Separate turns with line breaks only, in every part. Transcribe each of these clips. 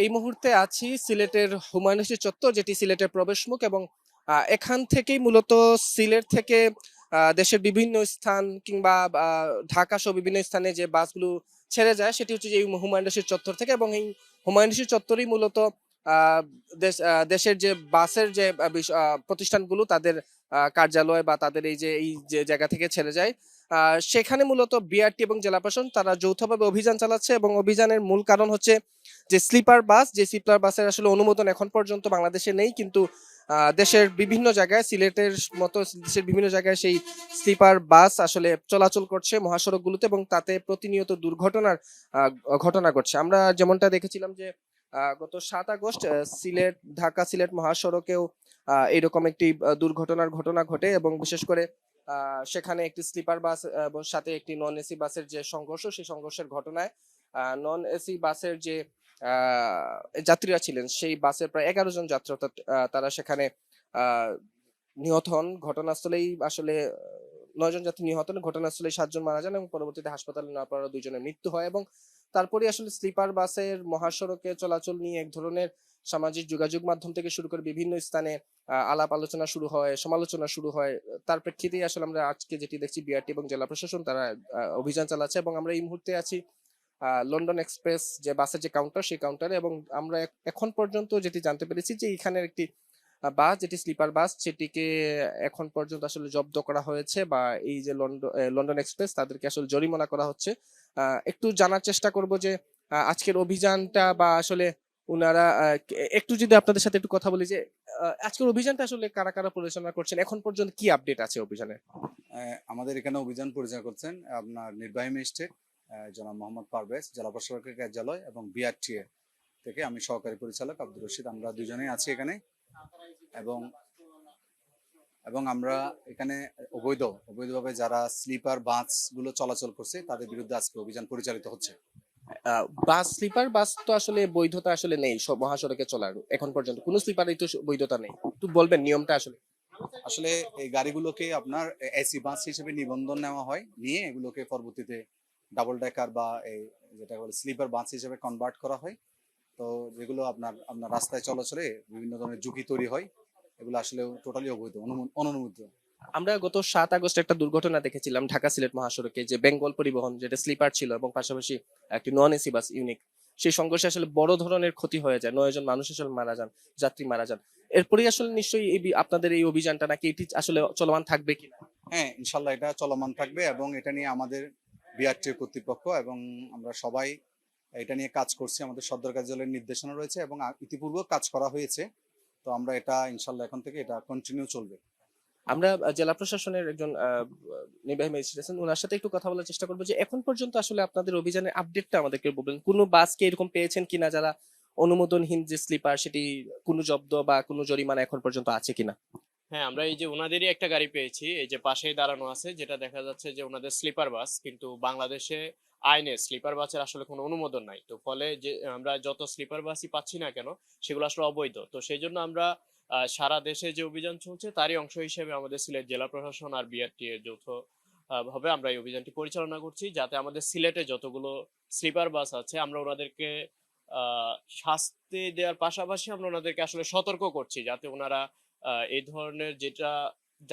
এই মুহূর্তে আছি সিলেটের হুমায়ুন রশিদ চত্বর, যেটি সিলেটের প্রবেশমুখ, এবং এখান থেকেই মূলত সিলেট থেকে দেশের বিভিন্ন স্থান কিংবা ঢাকা সহ বিভিন্ন স্থানে যে বাসগুলো ছেড়ে যায় সেটি হচ্ছে যে এই হুমায়ুন রশিদ চত্বর থেকে। এবং এই হুমায়ুন রশিদ চত্বরই মূলত আহ, দেশের যে বাসের যে প্রতিষ্ঠানগুলো তাদের কার্যালয় বা তাদের এই যে জায়গা থেকে ছেড়ে যায়। সেখানে মূলত বিআরটি এবং জেলা প্রশাসন তারা যৌথভাবে অভিযান চালাচ্ছে, এবং অভিযানের মূল কারণ হচ্ছে যে স্লিপার বাসের আসলে অনুমোদন এখন পর্যন্ত বাংলাদেশে নেই, কিন্তু দেশের বিভিন্ন জায়গায়, সিলেটের মতো দেশের বিভিন্ন জায়গায় সেই স্লিপার বাস আসলে চলাচল করছে মহাসড়কগুলোতে, এবং তাতে প্রতিনিয়ত দুর্ঘটনার আহ, ঘটনা ঘটছে। আমরা যেমনটা দেখেছিলাম যে গত 7 আগস্ট ঢাকা সিলেট মহাসড়কেও এরকম একটি দুর্ঘটনার ঘটনা ঘটে, এবং বিশেষ করে সেখানে একটি স্লিপার বাস এবং সাথে একটি নন এসি বাসের যে সংঘর্ষ, সেই সংঘর্ষের ঘটনায় নন এসি বাসের যে যাত্রীরা ছিলেন সেই বাসের প্রায় 11 জন যাত্রী, অর্থাৎ তারা সেখানে আহ, নিহত হন ঘটনাস্থলেই। আসলে 9 জন যাত্রী নিহত হন ঘটনাস্থলেই, 7 জন মারা যান এবং পরবর্তীতে হাসপাতালে নেওয়ার পর 2 জনের মৃত্যু হয়। এবং তারপরে আসলে স্লিপার বাসের মহাসড়কে চলাচল নিয়ে এক ধরনের সামাজিক যোগাযোগ মাধ্যম থেকে শুরু করে বিভিন্ন স্থানে আলাপ আলোচনা শুরু হয়, সমালোচনা শুরু হয়। তার প্রেক্ষিতেই আসলে আমরা আজকে যেটি দেখছি, বিআরটি এবং জেলা প্রশাসন তারা অভিযান চালাচ্ছে, এবং আমরা এই মুহূর্তে আছি লন্ডন এক্সপ্রেস যে বাসের যে কাউন্টার, সেই কাউন্টারে। এবং আমরা এখন পর্যন্ত যেটি জানতে পেরেছি যে এখানের একটি বাস, যেটি স্লিপার বাস, সেটিকে এখন পর্যন্ত আসলে জব্দ করা হয়েছে, বা এই যে লন্ডন এক্সপ্রেস তাদেরকে আসলে জরিমানা করা হচ্ছে। একটু জানার চেষ্টা করব যে আজকের অভিযানটা বা আসলে উনারা একটু যদি আপনাদের সাথে একটু কথা বলি যে আজকের অভিযানটা আসলে কারা কারা পরিচালনা করছেন, এখন পর্যন্ত কি আপডেট আছে অভিযানের?
আমাদের এখানে অভিযান পরিচালনা করছেন আপনার নির্বাহী ম্যাজিস্ট্রেট জনাব মোহাম্মদ পারভেজ, জেলা প্রশাসকের কার্যালয়, এবং বিআরটিএ থেকে আমি সহকারী পরিচালক আব্দুর রশিদ। আমরা দুজনেই আছি এখানে, এবং এবং আমরা এখানে অবৈধভাবে যারা স্লিপার বাসগুলো চলাচল করছে তাদের বিরুদ্ধে আজকে অভিযান পরিচালিত হচ্ছে।
স্লিপার বাস তো আসলে বৈধতা আসলে নেই সব মহাসড়কে চলার, এখন পর্যন্ত কোনো স্লিপারই তো বৈধতা নেই। একটু বলবেন নিয়মটা আসলে?
আসলে এই গাড়িগুলোকে আপনার এসি বাস হিসেবে নিবন্ধন নেওয়া হয়, নিয়ে এগুলোকে পরবর্তীতে ডাবল ডেকার বা এই যেটা বলে স্লিপার বাস হিসেবে কনভার্ট করা হয়। তো যেগুলো আপনার আপনার রাস্তায় চলাচলে বিভিন্ন ধরনের ঝুঁকি তৈরি হয়, এগুলো আসলে টোটালি অবৈধ, অননুমোদিত।
আমরা গত 7 আগস্ট একটা দুর্ঘটনা দেখেছিলাম ঢাকা সিলেট মহাসড়কে, যে বেঙ্গল পরিবহন যেটা স্লিপার ছিল এবং পাশাপাশি একটি নন এসি বাস ইউনিক, সেই সংঘর্ষে আসলে বড় ধরনের ক্ষতি হয়ে যায়, 9 জন মানুষ আসলে মারা যান, যাত্রী মারা যান। এরপরেই আসলে নিশ্চয়ই আপনাদের এই অভিযানটা নাকি এটি আসলে চলমান থাকবে কিনা?
হ্যাঁ, ইনশাল্লাহ এটা চলমান থাকবে, এবং এটা নিয়ে আমাদের বিআরটি কর্তৃপক্ষ এবং আমরা সবাই এটা নিয়ে কাজ করছি। আমাদের সদর কার্যালয়ের নির্দেশনা রয়েছে এবং ইতিপূর্বে কাজ করা হয়েছে। তো আমরা এটা ইনশাল্লাহ এখন থেকে এটা কন্টিনিউ চলবে।
আমরা জেলা প্রশাসনের একজন নির্বাহী ম্যাজিস্ট্রেট আছেন, ওনার সাথে একটু কথা বলার চেষ্টা করবো যে এখন পর্যন্ত আসলে আপনাদের অভিযানের আপডেটটা আমাদেরকে বলবেন। কোনো বাসকে এরকম পেয়েছেন কিনা যারা অনুমোদনহীন যে স্লিপার, সেটি কোনো জব্দ বা কোনো জরিমানা এখন পর্যন্ত আছে কিনা?
হ্যাঁ, আমরা এই যে ওনাদেরই একটা গাড়ি পেয়েছি, এই যে পাশেই দাঁড়ানো আছে, যেটা দেখা যাচ্ছে যে ওনাদের স্লিপার বাস, কিন্তু বাংলাদেশে আইনে স্লিপার বাসের আসলে কোনো অনুমোদন নাই। তো ফলে যে আমরা যত স্লিপার বাসই পাচ্ছি না কেন, সেগুলো আসলে অবৈধ। তো সেই জন্য আমরা সারা দেশে যে অভিযান চলছে তারই অংশ হিসেবে আমাদের সিলেট জেলা প্রশাসন আর বিআরটি এর যৌথ ভাবে আমরা এই অভিযানটি পরিচালনা করছি, যাতে আমাদের সিলেটে যতগুলো স্লিপার বাস আছে আমরা ওনাদেরকে শাস্তি দেওয়ার পাশাপাশি আমরা ওনাদেরকে আসলে সতর্ক করছি, যাতে ওনারা এই ধরনের যেটা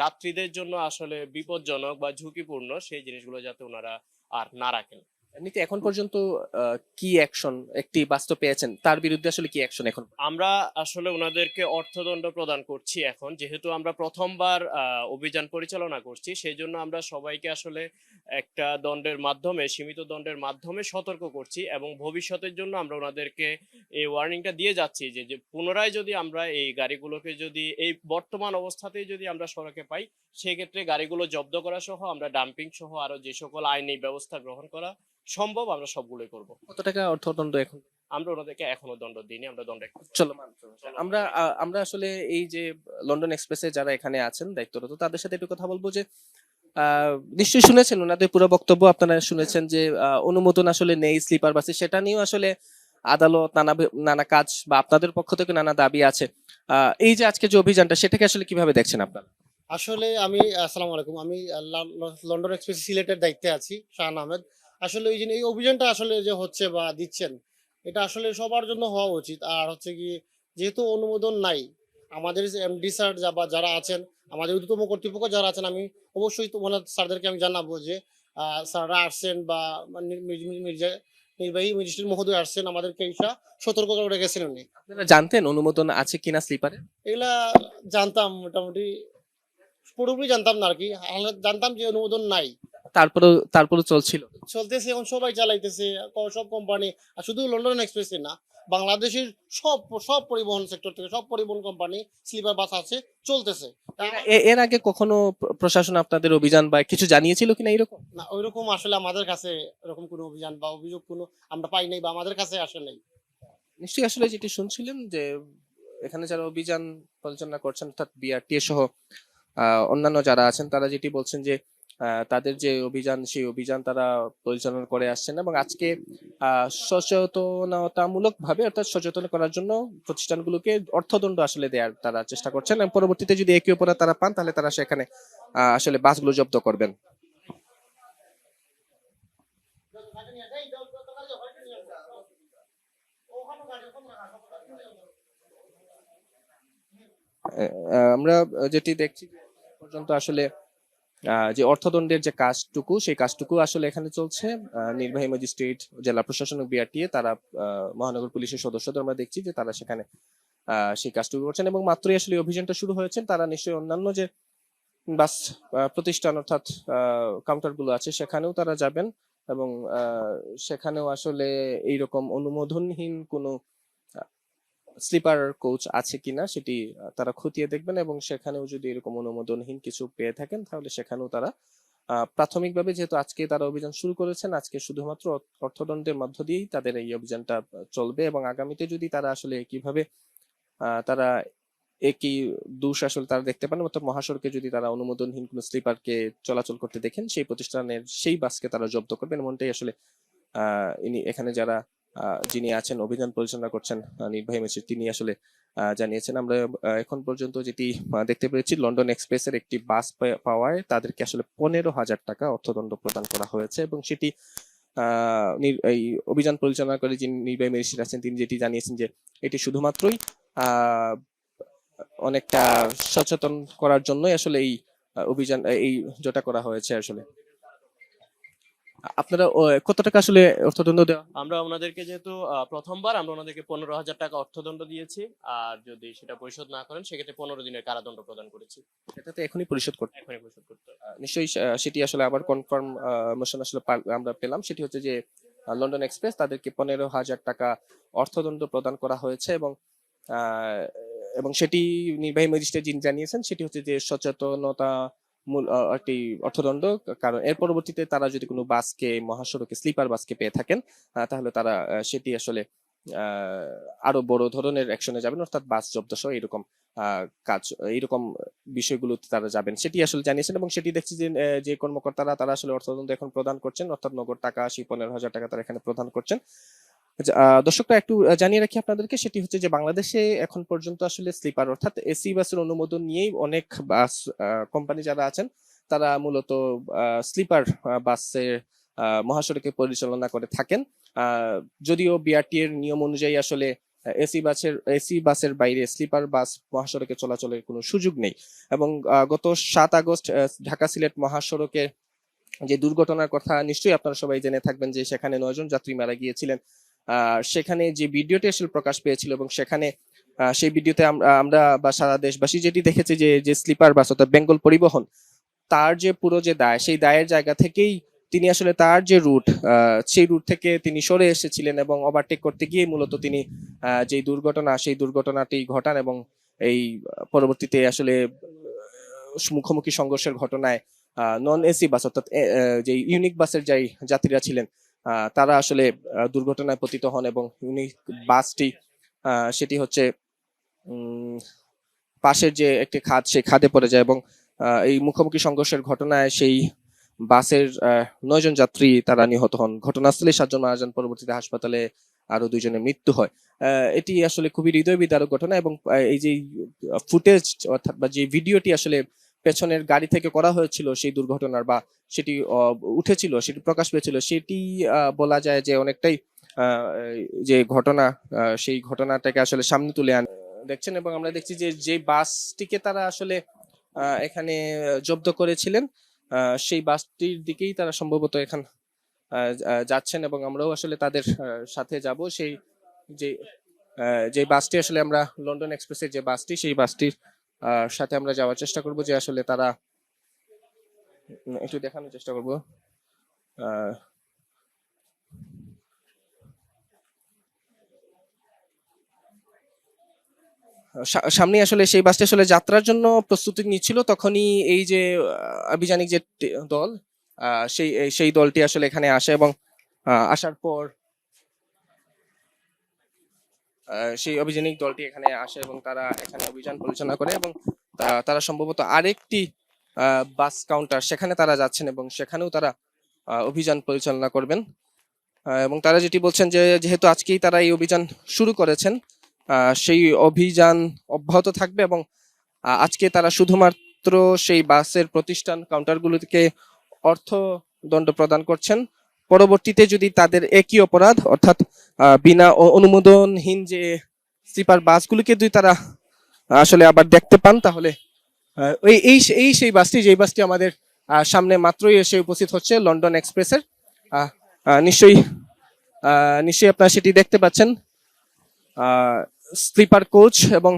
যাত্রীদের জন্য আসলে বিপজ্জনক বা ঝুঁকিপূর্ণ সেই জিনিসগুলো যাতে ওনারা আর না রাখেন।
এমনিতে এখন পর্যন্ত কি অ্যাকশন একটি বাস্তব পেয়েছেন, তার বিরুদ্ধে আসলে কি অ্যাকশন এখন?
আমরা আসলে ওনাদেরকে অর্থদণ্ড প্রদান করছি। এখন যেহেতু আমরা প্রথমবার অভিযান পরিচালনা করছি, সেই জন্য আমরা সবাইকে আসলে একটা দণ্ডের মাধ্যমে, সীমিত দণ্ডের মাধ্যমে সতর্ক করছি, এবং ভবিষ্যতের জন্য আমরা ওনাদেরকে এই ওয়ার্নিংটা দিয়ে যাচ্ছি যে যে পুনরায় যদি আমরা এই গাড়িগুলোকে যদি এই বর্তমান অবস্থাতেই যদি আমরা সড়কে পাই, সেক্ষেত্রে গাড়িগুলো জব্দ করা সহ আমরা ডাম্পিং সহ আরো যে সকল আইনি ব্যবস্থা গ্রহণ করা সম্ভব আমরা সবগুলোই করব।
কত টাকা অর্থদণ্ড এখন?
আমরা ওনাদেরকে এখনো দণ্ড দিইনি, আমরা দণ্ড
চলমান আমরা আমরা আসলে এই যে লন্ডন এক্সপ্রেসে যারা এখানে আছেন দায়িত্বরত, তাদের সাথে একটু কথা বলবো যে নিশ্চয়ই শুনেছেন ওনাদের পুরো বক্তব্য, আপনারা শুনেছেন যে অনুমোদন আসলে নেই স্লিপার বাসে, সেটা নিয়েও আসলে আদালত নানা নানা কাজ বা আপনাদের পক্ষ থেকে নানা দাবি আছে। এই যে আজকে যে অভিযানটা, সেটাকে আসলে কিভাবে দেখছেন আপনারা?
আসলে আমি আসসালামু আলাইকুম, আমি লন্ডন এক্সপ্রেস সিলেটের দায়িত্বে আছি, শাহান আহমেদ। আসলে এই অভিযানটা আসলে যে হচ্ছে বা দিচ্ছেন, এটা আসলে সবার জন্য হওয়া উচিত। আর হচ্ছে কি, যেহেতু অনুমোদন নাই, আমাদের যে এমডি স্যার বা যারা আছেন, আমাদের ঊর্ধ্বতম কর্তৃপক্ষ যারা আছেন, আমি অবশ্যই তো ওনার স্যারদেরকে আমি জানাবো যে স্যাররা আসছেন বা নির্বাহী ম্যাজিস্ট্রেট মহোদয় আসছেন, আমাদেরকে এইটা সতর্ক করে রেখেছেন উনি।
আপনারা জানতেন অনুমোদন আছে কিনা স্লিপারে?
এগুলা জানতাম মোটামুটি, পুরোপুরি জানতাম না আরকি। জানতাম যে অনুমোদন নাই।
তারপরেও চলছিল।
চলতেছে, এখন সবাই চালাইতেছে, সব কোম্পানি। আর শুধু লন্ডন এক্সপ্রেসই না, বাংলাদেশের সব সব পরিবহন সেক্টর থেকে সব পরিবহন কোম্পানি স্লিপার বাস আছে, চলতেছে।
এর আগে কখনো প্রশাসন আপনাদের অভিযান বা কিছু জানিয়েছিল কিনা এরকম?
না, ওইরকম আসলে আমাদের কাছে এরকম কোনো অভিযান বা অভিযোগ কোনো আমরা পাই নাই বা আমাদের কাছে আসে নাই।
নিশ্চয়ই আসলে যেটি শুনছিলেন যে এখানে যারা অভিযান পরিচালনা করছেন অর্থাৎ বিআরটিএ সহ অন্যান্য যারা আছেন তারা যেটি বলছেন যে তাদের যে অভিযান সেই অভিযান তারা পরিচালনা করে আসছেন এবং আজকে সচেতনতামূলক ভাবে অর্থাৎ সচেতন করার জন্য প্রতিষ্ঠানগুলোকে অর্থদণ্ড আসলে দেওয়ার তারা চেষ্টা করছেন এবং পরবর্তীতে যদি একই অপরাধ তারা পান তাহলে তারা সেখানে আসলে বাসগুলো জব্দ করবেন। আমরা যেটি দেখছি যে এখন পর্যন্ত আসলে যে অর্থদণ্ডের যে কাজটুকু সেই কাজটুকু আসলে এখানে চলছে। নির্বাহী ম্যাজিস্ট্রেট, জেলা প্রশাসনিক বিআরটিএ তারা মহানগর পুলিশের সদস্যদের আমরা দেখছি যে তারা সেখানে সেই কাজটুকু করছেন এবং মাত্রই আসলে এই অভিযানটা শুরু হয়েছে। তারা নিশ্চয়ই অন্যান্য যে বাস প্রতিষ্ঠান অর্থাৎ কাউন্টার গুলো আছে সেখানেও তারা যাবেন এবং সেখানেও আসলে এইরকম অনুমোদনহীন কোনো স্লিপার কোচ আছে কিনা সেটি তারা খতিয়ে দেখবেন এবং সেখানেও যদি এরকম অনুমোদনহীন কিছু পেয়ে থাকেন তাহলে সেখানেও তারা প্রাথমিকভাবে, যেহেতু আজকে তারা অভিযান শুরু করেছেন, আজকে শুধুমাত্র অর্থদণ্ডের মধ্য দিয়েই তাদের এই অভিযানটা চলবে এবং আগামীতে যদি তারা আসলে কিভাবে তারা একই দোষ আসলে তারা দেখতে পান অর্থাৎ মহাসড়কে যদি তারা অনুমোদনহীন কোনো স্লিপারকে চলাচল করতে দেখেন সেই প্রতিষ্ঠানের সেই বাসকে তারা জব্দ করবেন এমনটাই আসলে এখানে যারা যিনি আছেন অভিযান পরিচালনা করছেন নির্বাহী ম্যাজিস্ট্রেট তিনি আসলে জানিয়েছেন। আমরা এখন পর্যন্ত যেটি দেখতে পেরেছি লন্ডন এক্সপ্রেসের একটি বাস পাওয়ায় তাদেরকে আসলে 15,000 টাকা অর্থদণ্ড প্রদান করা হয়েছে এবং সেটি এই অভিযান পরিচালনা করে যিনি নির্বাহী ম্যাজিস্ট্রেট আছেন তিনি যেটি জানিয়েছেন যে এটি শুধুমাত্রই অনেকটা সচেতন করার জন্যই আসলে এই অভিযান এই যেটা করা হয়েছে। আসলে আপনারা কত টাকা আসলে অর্থদণ্ড দেওয়া?
আমরা ওনাদেরকে যেহেতু প্রথমবার আমরা ওনাদেরকে 15,000 টাকা অর্থদণ্ড দিয়েছি, আর যদি সেটা পরিশোধ না করেন সেক্ষেত্রে 15 দিনের কারাদণ্ড প্রদান করেছি।
সেটা তো এখনই পরিশোধ করতে
এখনই পরিশোধ করতে হবে।
নিশ্চয়ই সেটি আসলে আবার কনফার্মেশন আসলে আমরা পেলাম সেটি হচ্ছে যে লন্ডন এক্সপ্রেস তাদেরকে 15,000 টাকা অর্থদণ্ড প্রদান করা হয়েছে এবং আহ, এবং সেটি নির্বাহী ম্যাজিস্ট্রেট যিনি জানিয়েছেন সেটি হচ্ছে যে সচেতনতা মূল একটি অর্থদণ্ড, কারণ এর পরবর্তীতে তারা যদি কোনো বাসকে মহাসড়কে স্লিপার বাসকে পেয়ে থাকেন তাহলে তারা সেটি আসলে আরো বড় ধরনের অ্যাকশনে যাবেন অর্থাৎ বাস জব্দ সহ এরকম কাজ এইরকম বিষয়গুলোতে তারা যাবেন সেটি আসলে জানিয়েছেন এবং সেটি দেখছি যে যে কর্মকর্তারা তারা আসলে অর্থদণ্ড এখন প্রদান করছেন অর্থাৎ নগদ টাকা 15,000 টাকা তারা এখানে প্রদান করছেন। আচ্ছা, দর্শকরা একটু জানিয়ে রাখি আপনাদেরকে সেটি হচ্ছে যে বাংলাদেশে এখন পর্যন্ত আসলে স্লিপার অর্থাৎ এসি বাসের অনুমোদন নিয়েই অনেক বাস কোম্পানি যারা আছেন তারা মূলত স্লিপার বাসের মহাসড়কে পরিচালনা করে থাকেন। যদিও বিআরটি এর নিয়ম অনুযায়ী আসলে এসি বাসের বাইরে স্লিপার বাস মহাসড়কে চলাচলের কোনো সুযোগ নেই এবং গত 7 আগস্ট ঢাকা সিলেট মহাসড়কে যে দুর্ঘটনার কথা নিশ্চয়ই আপনারা সবাই জেনে থাকবেন যে সেখানে 9 জন যাত্রী মারা গিয়েছিলেন। সেখানে যে ভিডিওটি আসলে প্রকাশ পেয়েছিল এবং সেখানে সেই ভিডিওতে আমরা বা সারা দেশবাসী যেটি দেখেছি যে স্লিপার বাস অর্থাৎ বেঙ্গল পরিবহন তার যে পুরো যে দায় সেই দায়ের জায়গা থেকেই তিনি আসলে তার যে রুট সেই রুট থেকে তিনি সরে এসেছিলেন এবং ওভারটেক করতে গিয়ে মূলত তিনি যে সেই দুর্ঘটনাটি ঘটান এবং এই পরবর্তীতে আসলে মুখোমুখি সংঘর্ষের ঘটনায় নন এসি বাস অর্থাৎ যে ইউনিক বাসের যাই যাত্রীরা ছিলেন তারা আসলে দুর্ঘটনায় পতিত হন এবং ইউনিক বাসটি সেটি হচ্ছে পাশের যে একটি খাদ সেই খাদে পড়ে যায় এবং এই মুখোমুখি সংঘর্ষের ঘটনায় সেই বাসের 9 জন যাত্রী তারা নিহত হন। ঘটনাস্থলে 7 জন মারা যান, পরবর্তীতে হাসপাতালে আরো 2 জনের মৃত্যু হয়। এটি আসলে খুবই হৃদয় বিদারক ঘটনা এবং এই যে ফুটেজ অর্থাৎ বা যে ভিডিওটি আসলে পেছনের গাড়ি থেকে করা হয়েছিল সেই দুর্ঘটনার বা সেটি উঠেছিল সেটি প্রকাশ পেয়েছিল সেটি বলা যায় যে অনেকটাই এই যে ঘটনা, সেই ঘটনাটাকে আসলে সামনে তুলে দেখছেন। এবং আমরা দেখছি যে যে বাসটিকে তারা আসলে এখানে জব্দ করেছিলেন, সেই বাসটির দিকেই তারা সম্ভবত এখান যাচ্ছেন, এবং আমরাও আসলে তাদের সাথে যাব। সেই যে যে বাসটি আসলে আমরা লন্ডন এক্সপ্রেসের যে বাসটি, সেই বাসটির সাথে আমরা যাওয়ার চেষ্টা করব, যে আসলে তারা একটু দেখানোর চেষ্টা করব। আহ, সামনে আসলে সেই বাসটি আসলে যাত্রার জন্য প্রস্তুতি নিচ্ছিল, তখনই এই যে আভিযানিক যে দল, সেই দলটি আসলে এখানে আসে, এবং আসার পর সেই অভিযানিক দলটি এখানে আসে এবং তারা এখানে অভিযান পরিচালনা করে, এবং তারা সম্ভবত আরেকটি বাস কাউন্টার সেখানে তারা যাচ্ছেন, এবং সেখানেও তারা অভিযান পরিচালনা করবেন। এবং তারা যেটি বলছেন যে যেহেতু আজকেই তারা এই অভিযান শুরু করেছেন, সেই অভিযান অব্যাহত থাকবে, এবং আজকে তারা শুধুমাত্র সেই বাসের প্রতিষ্ঠান কাউন্টারগুলোকে অর্থদণ্ড প্রদান করছেন। পরবর্তীতে যদি তাদের একই অপরাধ, অর্থাৎ বিনা অনুমোদনহীন যে স্লিপার বাসগুলিকে যদি তারা আসলে আবার দেখতে পান, তাহলে এই এই এই সেই বাসটি, যেই বাসটি আমাদের সামনে মাত্রই এসে উপস্থিত হচ্ছে, লন্ডন এক্সপ্রেসের। নিশ্চয়ই নিশ্চয়ই আপনারা সেটি দেখতে পাচ্ছেন, স্লিপার কোচ। এবং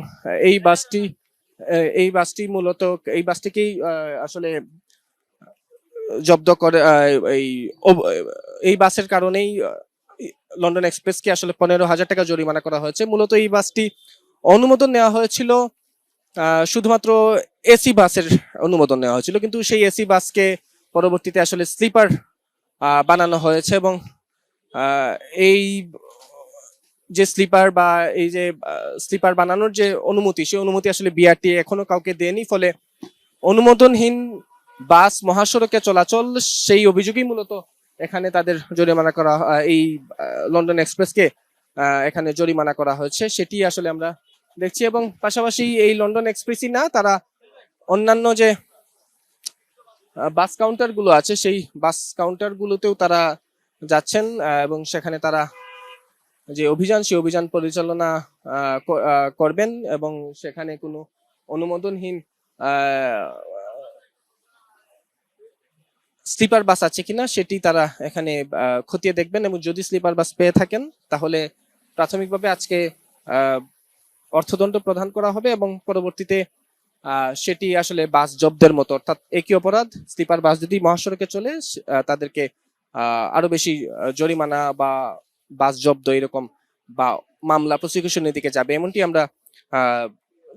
এই বাসটি মূলত এই বাসটিকেই আসলে জব্দ করে। এই বাসের কারণেই লন্ডন এক্সপ্রেসকে আসলে 15,000 টাকা জরিমানা করা হয়েছে। মূলত এই বাসটি অনুমোদন নেওয়া হয়েছিল, শুধুমাত্র এসি বাসের অনুমোদন নেওয়া হয়েছিল, কিন্তু সেই এসি বাসকে পরবর্তীতে আসলে স্লিপার বানানো হয়েছে, এবং এই যে স্লিপার বা এই যে স্লিপার বানানোর যে অনুমতি, সেই অনুমতি আসলে বিআরটিএ এখনো কাউকে দেয়নি। ফলে অনুমোদনহীন বাস মহাসড়কে চলাচল, সেই অভিযোগই মূলত এখানে তাদের জরিমানা করা, এই লন্ডন এক্সপ্রেসকে এখানে জরিমানা করা হয়েছে, সেটি আসলে আমরা দেখছি। এবং পাশাপাশি এই লন্ডন এক্সপ্রেসই না, তারা অন্যান্য যে বাস কাউন্টার গুলো আছে, সেই বাস কাউন্টার গুলোতেও তারা যাচ্ছেন, এবং সেখানে তারা যে অভিযান, সেই অভিযান পরিচালনা করবেন, এবং সেখানে কোনো অনুমোদনহীন স্লিপার বাস আছে কিনা সেটি তারা এখানে খতিয়ে দেখবেন, এবং যদি স্লিপার বাস পেয়ে থাকেন, তাহলে প্রাথমিকভাবে আজকে অর্থদণ্ড প্রদান করা হবে, এবং পরবর্তীতে সেটি আসলে বাস জব্দের মতো, অর্থাৎ একই অপরাধ স্লিপার বাস যদি মহাসড়কে চলে, তাদেরকে আরো বেশি জরিমানা বা বাস জব্দ এরকম বা মামলা প্রসিকিউশনের দিকে যাবে, এমনটি আমরা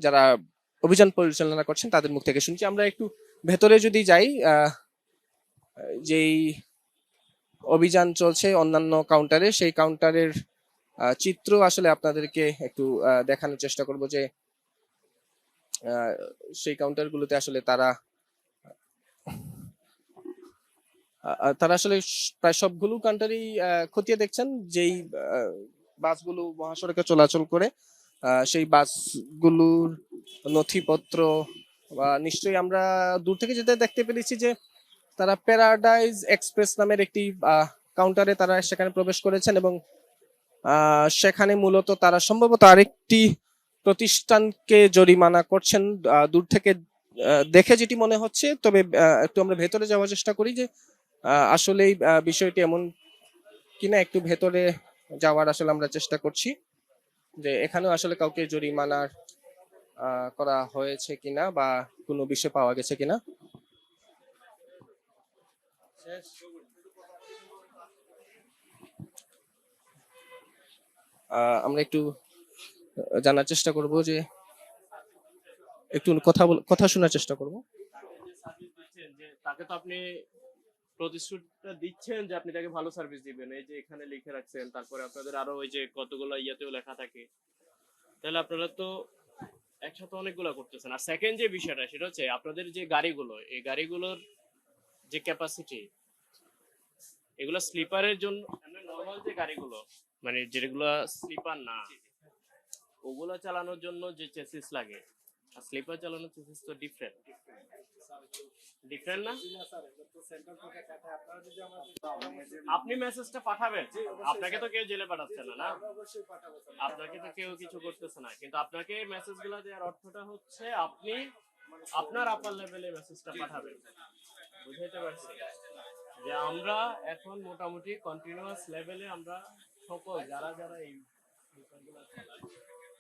যারা অভিযান পরিচালনা করছেন তাদের মুখ থেকে শুনছি। আমরা একটু ভেতরে যদি যাই, যেই অভিযান চলছে অন্যান্য কাউন্টারে, সেই কাউন্টারের চিত্র আসলে আপনাদেরকে একটু দেখানোর চেষ্টা করব, যে সেই কাউন্টারগুলোতে আসলে তারা আসলে প্রায় সবগুলো কাউন্টারই খতিয়ে দেখছেন, যেই বাসগুলো মহাসড়কে চলাচল করে, সেই বাসগুলোর নথিপত্র, বা নিশ্চয়ই আমরা দূর থেকে যেতে দেখতে পেরেছি যে তারা প্যারাডাইজ এক্সপ্রেস নামের একটি কাউন্টারে তারা সেখানে প্রবেশ করেছেন, এবং সেখানে মূলত তারা সম্ভবত আরেকটি প্রতিষ্ঠানকে জরিমানা করছেন দূর থেকে দেখে যেটি মনে হচ্ছে। তবে একটু আমরা ভেতরে যাওয়ার চেষ্টা করি, যে আসলে বিষয়টি এমন কিনা, একটু ভেতরে যাওয়ার আসলে আমরা চেষ্টা করছি, যে এখানেও আসলে কাউকে জরিমানা করা হয়েছে কিনা, বা কোনো বিষয় পাওয়া গেছে কিনা। আমরা একটু জানার চেষ্টা করব, যে একটু কথা শোনার চেষ্টা করব।
তাকে তো আপনি প্রতিশ্রুতিটা দিচ্ছেন যে আপনি তাকে ভালো সার্ভিস দিবেন, এই যে এখানে লিখে রাখছেন, তারপরে আপনাদের আরো ওই যে কতগুলো ইয়েতেও লেখা থাকে, তাহলে আপনারা তো একসাথে অনেকগুলো করতেছেন। আর সেকেন্ড যে বিষয়টা, সেটা হচ্ছে আপনাদের যে গাড়িগুলো, এই গাড়িগুলোর যে ক্যাপাসিটি, এগুলো স্লিপারের জন্য, নর্মাল যে গাড়িগুলো মানে যেগুলো স্লিপার না, ওগুলো চালানোর জন্য যে চেসিস লাগে, স্লিপার চালানোর প্রসেস তো ডিফারেন্ট ডিফারেন্ট না? আপনি মেসেজটা পাঠাবেন, আপনাকে তো কেউ জেলে পাঠাচ্ছে না, না আপনাকে তো কেউ কিছু করতেছে না, কিন্তু আপনাকে মেসেজগুলো দেওয়ার অর্থটা হচ্ছে আপনি আপনার আপার লেভেলে মেসেজটা পাঠাবেন। বুঝাইতে পারছি যে আমরা এখন মোটামুটি কন্টিনিউয়াস লেভেলে আমরা সকল যারা যারা এই বিষয়গুলো চালায়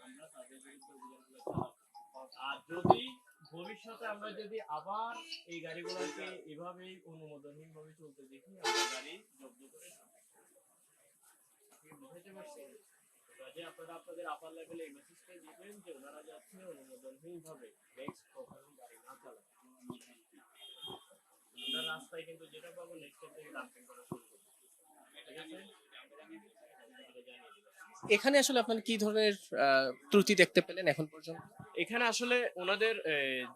আমরা তাদের বিরুদ্ধে অভিযানগুলো চালাবো। আর যদি ভবিষ্যতে আমরা যদি আবার এই গাড়িগুলোকে এভাবেই অনুমোদনহীন ভাবে চলতে দেখি, আমরা গাড়ি জব্দ করে বুঝাইতে পারছি। কাজে আপনারা আপনাদের আপার লেভেলে এই মেসেজটা দিবেন যে ওনারা যাচ্ছে অনুমোদনহীন ভাবে নেক্সট কখনো গাড়ি না চালায়। আমরা রাস্তায় কিন্তু যেটা পাবো নেক্সট থেকে ডাম্পিং করা শুরু করবো, ঠিক আছে?
এখানে আসলে আপনারা কি ধরনের ত্রুটি দেখতে পেলেন এখন পর্যন্ত?
এখানে আসলে ওনাদের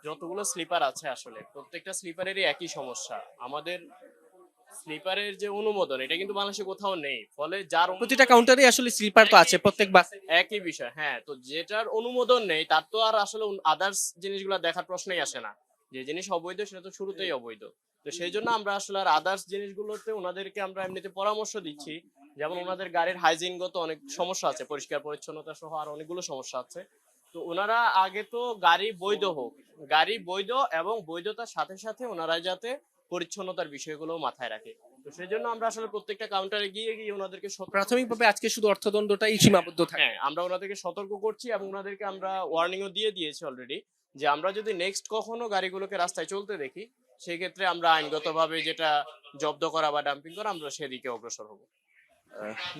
যতগুলো স্লিপার আছে আসলে প্রত্যেকটা স্লিপারেরই একই সমস্যা। আমাদের স্লিপারের যে অনুমোদন এটা কিন্তু বাংলাদেশে কোথাও নেই, ফলে যার
প্রতিটা কাউন্টারে আসলে স্লিপার তো আছে প্রত্যেক বাসে।
একই বিষয়, হ্যাঁ। তো যেটার অনুমোদন নেই তার তো আর আসলে আদার্স জিনিসগুলো দেখার প্রশ্নই আসে না। যে জিনিস অবৈধ সেটা তো শুরুতেই অবৈধ। তো সেই জন্য আমরা আসলে আর আদার্স জিনিসগুলোতে ওনাদেরকে আমরা এমনিতে পরামর্শ দিচ্ছি, যেমন ওনাদের গাড়ির হাইজিনগত অনেক সমস্যা আছে, পরিষ্কার পরিচ্ছন্নতা সহ আর অনেকগুলো সমস্যা আছে। তো ওনারা আগে তো গাড়ি বৈধ হোক, গাড়ি বৈধ এবং বৈধতার সাথে সাথে ওনারা যাতে পরিচ্ছন্নতার বিষয়গুলো মাথায় রাখে। তো সেই জন্য আমরা আসলে প্রত্যেকটা কাউন্টারে গিয়ে গিয়ে ওনাদেরকে
প্রাথমিকভাবে আজকে শুধু অর্থদণ্ডটাই সীমাবদ্ধ থাকে।
হ্যাঁ, আমরা ওনাদেরকে সতর্ক করছি এবং ওনাদেরকে আমরা ওয়ার্নিংও দিয়ে দিয়েছি অলরেডি, যে আমরা যদি নেক্সট কখনো গাড়িগুলোকে রাস্তায় চলতে দেখি সেই ক্ষেত্রে আমরা আইনগতভাবে যেটা জব্দ করা বা ডাম্পিং করা আমরা সেদিকে অগ্রসর হব।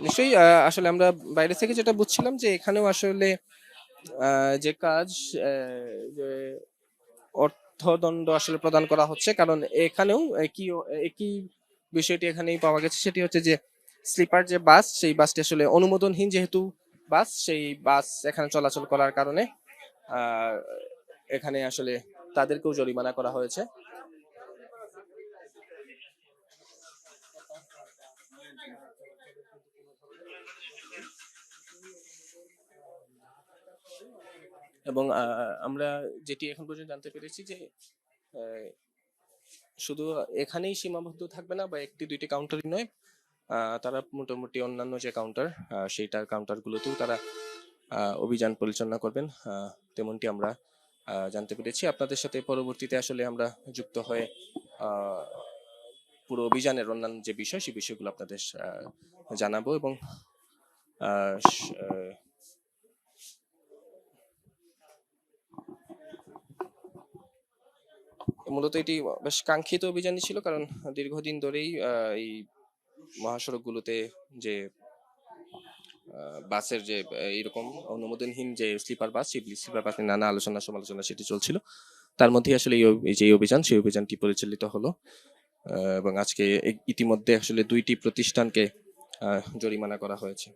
নিশ্চয়ই আসলে আমরা বাইরে থেকে যেটা বুঝছিলাম যে এখানেও আসলে যে কাজ যে অর্থদণ্ড আসলে প্রদান করা হচ্ছে, কারণ এখানেও একই বিষয়টি এখানেই পাওয়া গেছে। সেটি হচ্ছে যে স্লিপার যে বাস, সেই বাসটি আসলে অনুমোদনহীন যেহেতু বাস, সেই বাস এখানে চলাচল করার কারণে আহ, এখানে আসলে তাদেরকেও জরিমানা করা হয়েছে। এবং আমরা যেটি এখন পর্যন্ত জানতে পেরেছি যে আহ, শুধু এখানেই সীমাবদ্ধ থাকবে না বা একটি দুইটি কাউন্টারই নয়, তারা মোটামুটি অন্যান্য যে কাউন্টার সেইটার কাউন্টারগুলোতেও তারা অভিযান পরিচালনা করবেন, তেমনটি আমরা জানতে পেরেছি। আপনাদের সাথে পরবর্তীতে আসলে আমরা যুক্ত হয়ে পুরো অভিযানের অন্যান্য যে বিষয় সেই বিষয়গুলো আপনাদের জানাবো। এবং মূলত এটি বেশ কাঙ্ক্ষিত অভিযানই ছিল, কারণ দীর্ঘদিন ধরেই এই মহাসড়কগুলোতে যে বাসের যে এইরকম অনুমোদনহীন যে স্লিপার বাস, সেই স্লিপার বাসে নানা আলোচনা সমালোচনা সেটি চলছিল। তার মধ্যে আসলে এই যে অভিযান, সেই অভিযানটি পরিচালিত হলো এবং আজকে ইতিমধ্যে আসলে 2টি প্রতিষ্ঠানকে জরিমানা করা হয়েছে।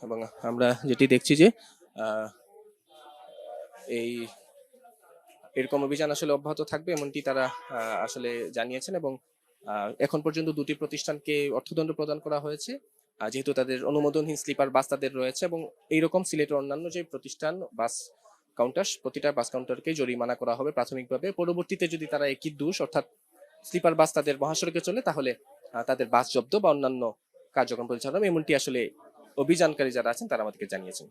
এবং আমরা যেটি দেখছি যে এই এরকম অভিযান আসলে অব্যাহত থাকবে এমনটি তারা আসলে জানিয়েছেন। এবং এখন পর্যন্ত 2টি প্রতিষ্ঠানকে অর্থদণ্ড প্রদান করা হয়েছে, যেহেতু তাদের অনুমোদনহীন স্লিপার বাস তাদের রয়েছে। এবং এইরকম সিলেটের অন্যান্য যে প্রতিষ্ঠান বাস কাউন্টার, প্রতিটা বাস কাউন্টারকে জরিমানা করা হবে প্রাথমিকভাবে। পরবর্তীতে যদি তারা একই দোষ অর্থাৎ স্লিপার বাস তাদের মহাসড়কে চলে, তাহলে তাদের বাস জব্দ বা অন্যান্য কার্যক্রম পরিচালনা, এমনটি আসলে অভিযানকারী যারা আছেন তারা আমাদেরকে জানিয়েছেন।